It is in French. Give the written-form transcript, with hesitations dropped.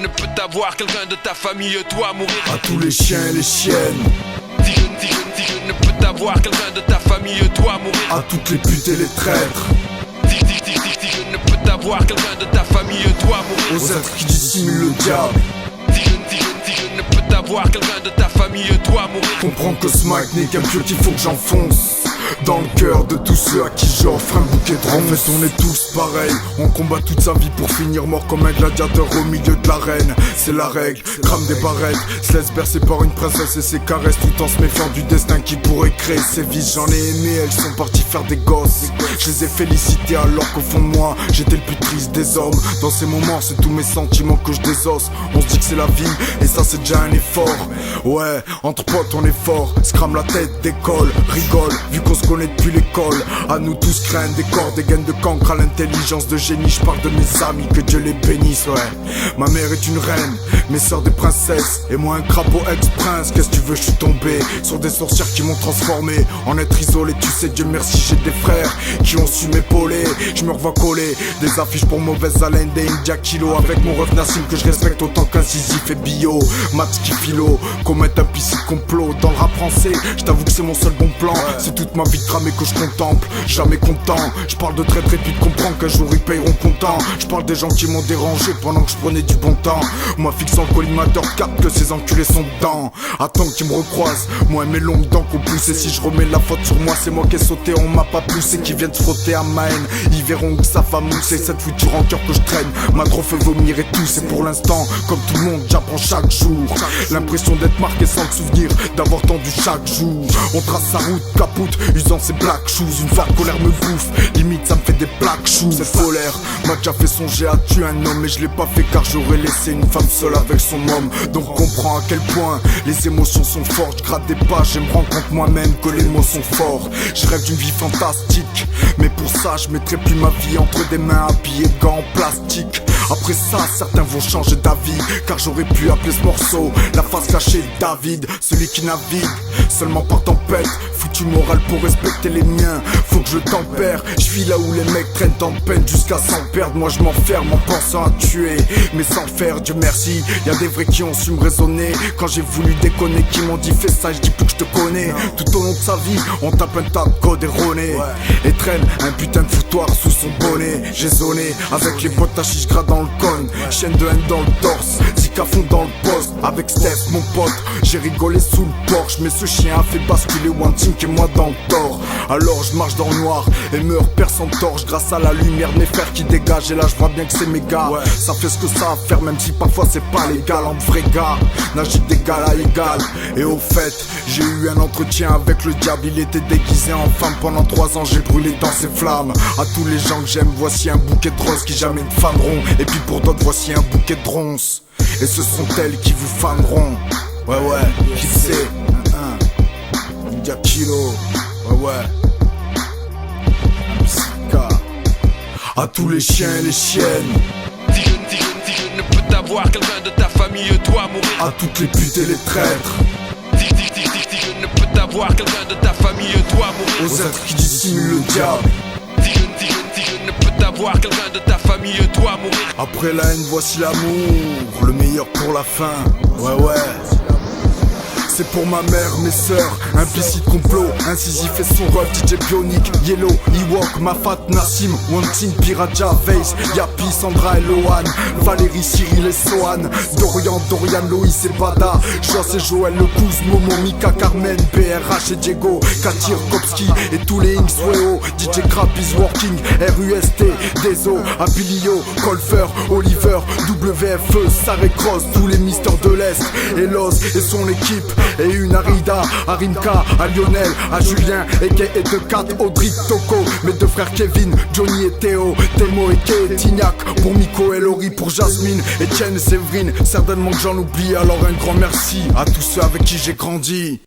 ne peux t'avoir quelqu'un de ta famille, toi mourir. À tous les chiens et les chiennes. Si je ne peux t'avoir quelqu'un de ta famille, toi mourir. À toutes les putes et les traîtres. Si je ne peux t'avoir quelqu'un de ta famille, toi mourir. Aux êtres qui dissimulent le diable. Si je ne peux t'avoir quelqu'un de ta famille, toi mourir. Comprends que ce mic n'est qu'un pieu qu'il faut que j'enfonce dans le cœur de tous ceux à qui j'offre un bouquet de ronces. En fait on est tous pareils, on combat toute sa vie pour finir mort comme un gladiateur au milieu de l'arène. C'est la règle, crame des barrettes, se laisse bercer par une princesse et ses caresses, tout en se méfiant du destin qui pourrait créer ses vices. J'en ai aimé, elles sont parties faire des gosses. Je les ai félicitées alors qu'au fond de moi j'étais le plus triste des hommes. Dans ces moments c'est tous mes sentiments que je désosse. On se dit que c'est la vie et ça c'est déjà un effort. Ouais, entre potes on est fort, se crame la tête, décolle, rigole, vu qu'on se connaît depuis l'école. À nous tous craignent des corps, des gaines de cancre, à l'intelligence de génie. Je parle de mes amis, que Dieu les bénisse, ouais. Ma mère est une reine, mes sœurs des princesses, et moi un crapaud ex-prince. Qu'est-ce que tu veux, je suis tombé sur des sorcières qui m'ont transformé en être isolé. Tu sais, Dieu merci, j'ai des frères qui ont su m'épauler. Je me revois coller des affiches pour mauvaise haleine, des India Kilo avec mon ref Nassim que je respecte autant qu'un Sisyphe et bio. Maths qui philo, commettre un piscine complot. Dans le rap français, je t'avoue que c'est mon seul bon plan. C'est toute ma vie de cramé que je contemple, jamais content. Je parle de traître et puis de comprendre qu'un jour ils paieront content. Je parle des gens qui m'ont dérangé pendant que je prenais du bon temps. Moi fixant le collimateur, capte que ces enculés sont dedans. Attends qu'ils me recroisent, moi et mes longues dents qu'on pousse. Et si je remets la faute sur moi, c'est moi qui ai sauté, on m'a pas poussé. Qui viennent se frotter à ma haine, ils verront que ça va mousser. Cette future rancœur que je traîne m'a trop fait vomir et tout. C'est pour l'instant, comme tout le monde, j'apprends chaque jour. L'impression d'être marqué sans le souvenir d'avoir tendu chaque jour. On trace sa route, capoute, usant ses black shoes. Une vague colère me bouffe, limite ça me fait des black shoes. Cette colère m'a déjà fait songer à tuer un homme, mais je l'ai pas fait car j'aurais laissé une femme seule avec son homme. Donc comprends à quel point les émotions sont fortes. Je gratte des pages et me rends compte moi-même que les mots sont forts. Je rêve d'une vie fantastique, mais pour ça je mettrai plus ma vie entre des mains habillées de gants en plastique. Après ça, certains vont changer d'avis, car j'aurais pu appeler ce morceau la face cachée de David, celui qui navigue seulement par tempête. Foutu moral pour respecter les miens, faut que je tempère. Je vis là où les mecs traînent en peine jusqu'à s'en perdre. Moi je m'enferme en pensant à tuer, mais sans le faire, Dieu merci. Y'a des vrais qui ont su me raisonner quand j'ai voulu déconner, qui m'ont dit fais ça, je dis plus que je te connais. Tout au long de sa vie, on tape un tas de codes erronés et traîne un putain de foutoir sous son bonnet. J'ai zoné avec les potes à chiche gras dans le cône, chaîne de haine dans le torse, zik à fond dans le poste. Avec Steph mon pote, j'ai rigolé sous le porche, mais ce chien a fait basculer One Team et moi dans le tort. Alors je marche dans le noir et meurs personne torche grâce à la lumière de mes frères qui dégagent. Et là je vois bien que c'est mes gars, ça fait ce que ça a à faire, même si parfois c'est pas légal. En vrai gars, n'agite d'égal à égal. Et au fait, j'ai eu un entretien avec le diable, il était déguisé en femme. Pendant 3 ans j'ai brûlé dans ses flammes. À tous les gens que j'aime, voici un bouquet de roses qui jamais ne faneront. Et puis pour d'autres voici un bouquet de ronces, et ce sont elles qui vous faneront. Ouais qui c'est India Kilo, ouais Psyka. À tous les chiens et les chiennes. Si je ne peux t'avoir quelqu'un de ta famille, toi mourir. À toutes les putes et les traîtres. Si je ne peux t'avoir quelqu'un de ta famille, toi mourir. Aux êtres qui dissimulent le diable. Si je ne peux t'avoir quelqu'un de ta famille, toi mourir. Après la haine, voici l'amour, le meilleur pour la fin. Ouais c'est pour ma mère, mes sœurs, implicite complot, incisif et son ref, DJ Bionic, Yellow, Ewok, Mafat, Nassim, One Team, Piraja, Vase, Yapi, Sandra et Lohan, Valérie, Cyril et Sohan, Dorian, Loïs et Bada, Joss et Joël, Le Kouz, Momo, Mika, Carmen, PRH et Diego, Katir, Kopski et tous les Inksweo, DJ Crap is working, RUST, Dezo, Abilio, Colfer, Oliver, WFE, Saré Cross, tous les mystères de l'Est, et Loz et son équipe. Et une Arida, à Rimka, à Lionel, à Julien, et de 4, Audrey, Toko, mes 2 frères Kevin, Johnny et Théo, Temo et Kay, Tignac, pour Miko et Laurie, pour Jasmine, Etienne et Séverine, certainement que j'en oublie, alors un grand merci à tous ceux avec qui j'ai grandi.